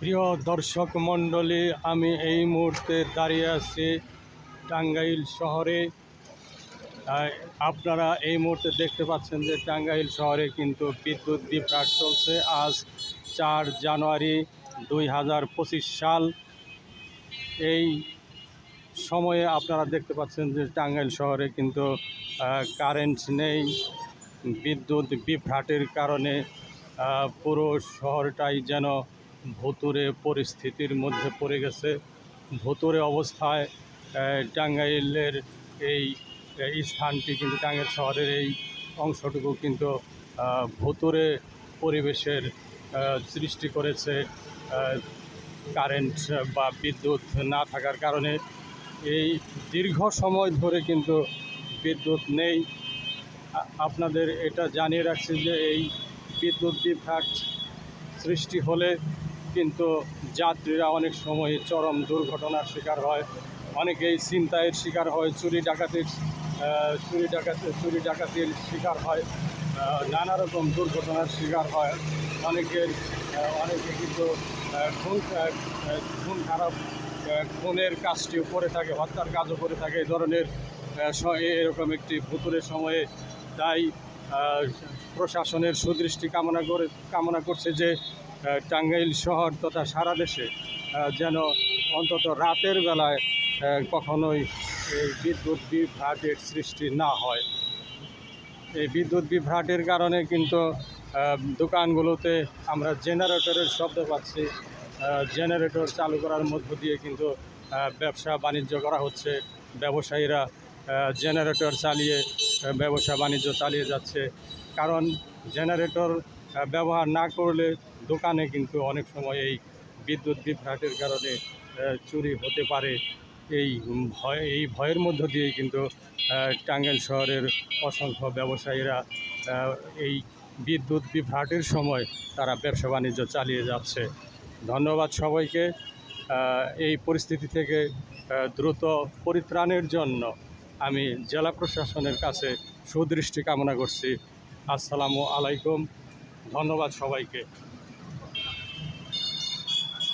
প্রিয় দর্শক মণ্ডলী, আমি এই মুহূর্তে দাঁড়িয়ে আছি টাঙ্গাইল শহরে। আপনারা এই মুহূর্তে দেখতে পাচ্ছেন যে টাঙ্গাইল শহরে কিন্তু বিদ্যুৎ বিভ্রাট চলছে। আজ 4 জানুয়ারি 2025 সাল। এই সময়ে আপনারা দেখতে পাচ্ছেন যে টাঙ্গাইল শহরে কিন্তু কারেন্ট নেই। বিদ্যুৎ বিভ্রাটের কারণে পুরো শহরটাই যেন ভুতুড়ে পরিস্থিতির মধ্যে পড়ে গেছে। ভুতুড়ে অবস্থায় টাঙ্গাইলের এই স্থানটি কিন্তু, টাঙ্গাইল শহরের এই অংশটুকু কিন্তু ভুতুড়ে পরিবেশের সৃষ্টি করেছে কারেন্ট বা বিদ্যুৎ না থাকার কারণে। এই দীর্ঘ সময় ধরে কিন্তু বিদ্যুৎ নেই। আপনাদের এটা জানিয়ে রাখছি যে এই বিদ্যুৎ বিভ্রাট সৃষ্টি হলে কিন্তু যাত্রীরা অনেক সময় চরম দুর্ঘটনার শিকার হয়, অনেকেই ছিনতাইয়ের শিকার হয়, চুরি ডাকাতির শিকার হয়, নানা রকম দুর্ঘটনার শিকার হয়। অনেকে কিন্তু খুন খারাপ খুনের কাজটিও করে থাকে, হত্যার কাজও করে থাকে এই ধরনের এরকম একটি ভুতুড়ে সময়ে। তাই প্রশাসনের সুদৃষ্টি কামনা করছে যে টাঙ্গাইল শহর তথা সারা দেশে যেন অন্তত রাতের বেলায় কখনোই এই বিদ্যুৎ বিভ্রাটের সৃষ্টি না হয়। এই বিদ্যুৎ বিভ্রাটের কারণে কিন্তু দোকানগুলোতে আমরা জেনারেটরের শব্দ পাচ্ছি। জেনারেটর চালু করার মধ্য দিয়ে কিন্তু ব্যবসা বাণিজ্য করা হচ্ছে। ব্যবসায়ীরা জেনারেটর চালিয়ে ব্যবসা বাণিজ্য চালিয়ে যাচ্ছে। কারণ জেনারেটর ব্যবহার না করলে দোকানে কিন্তু অনেক সময় এই বিদ্যুৎ বিভ্রাটের কারণে চুরি হতে পারে। এই ভয়ের মধ্য দিয়েই কিন্তু টাঙ্গাইল শহরের অসংখ্য ব্যবসায়ীরা এই বিদ্যুৎ বিভ্রাটের সময় তারা ব্যবসা বাণিজ্য চালিয়ে যাচ্ছে। ধন্যবাদ সবাইকে। এই পরিস্থিতি থেকে দ্রুত পরিত্রাণের জন্য আমি জেলা প্রশাসনের কাছে সুদৃষ্টি কামনা করছি। আসসালামু আলাইকুম। ধন্যবাদ সবাইকে।